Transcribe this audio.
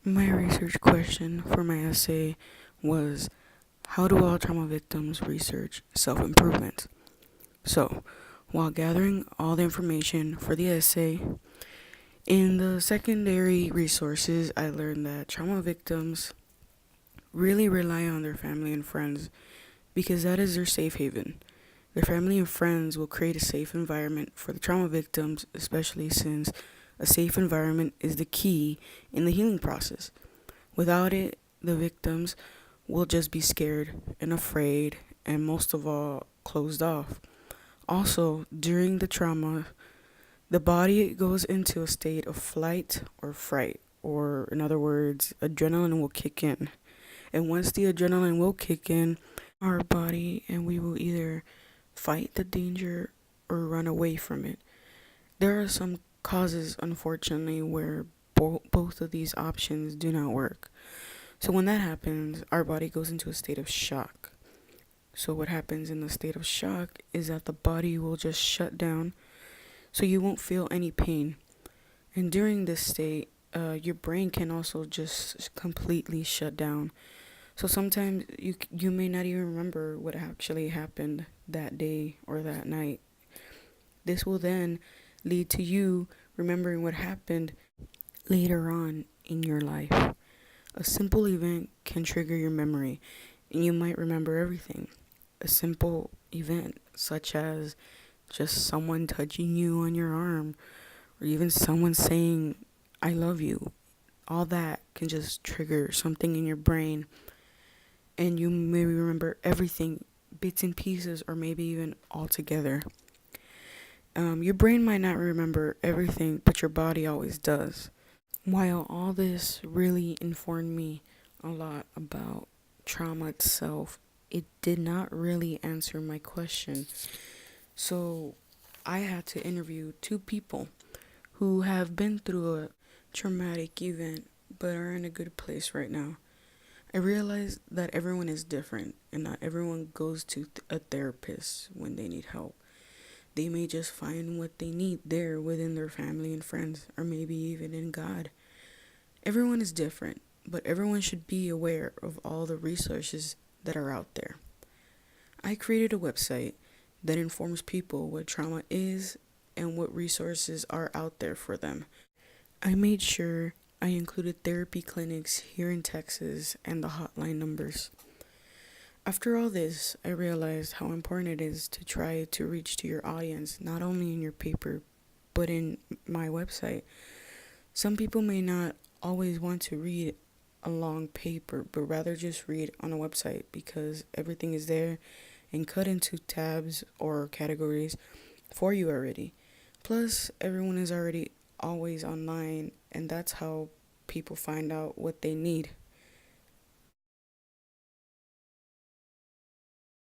My research question for my essay was, how do all trauma victims research self improvement? So, while gathering all the information for the essay, in the secondary resources, I learned that trauma victims really rely on their family and friends because that is their safe haven. Their family and friends will create a safe environment for the trauma victims, especially since a safe environment is the key in the healing process. Without it, the victims will just be scared and afraid and most of all closed off. Also, during the trauma, the body goes into a state of flight or fright, or in other words, adrenaline will kick in. And once the adrenaline will kick in, our body and we will either fight the danger or run away from it. There are some causes, unfortunately, where both of these options do not work. So when that happens, our body goes into a state of shock. So what happens in the state of shock is that the body will just shut down, so you won't feel any pain. And during this state, your brain can also just completely shut down. So sometimes you may not even remember what actually happened that day or that night. This will then lead to you remembering what happened later on in your life. A simple event can trigger your memory, and you might remember everything. A simple event, such as just someone touching you on your arm, or even someone saying, I love you, all that can just trigger something in your brain, and you may remember everything, bits and pieces, or maybe even all together. Your brain might not remember everything, but your body always does. While all this really informed me a lot about trauma itself, it did not really answer my question. So I had to interview two people who have been through a traumatic event but are in a good place right now. I realized that everyone is different and not everyone goes to a therapist when they need help. They may just find what they need there within their family and friends, or maybe even in God. Everyone is different, but everyone should be aware of all the resources that are out there. I created a website that informs people what trauma is and what resources are out there for them. I made sure I included therapy clinics here in Texas and the hotline numbers. After all this, I realized how important it is to try to reach to your audience, not only in your paper, but in my website. Some people may not always want to read a long paper, but rather just read on a website because everything is there and cut into tabs or categories for you already. Plus, everyone is already always online, and that's how people find out what they need.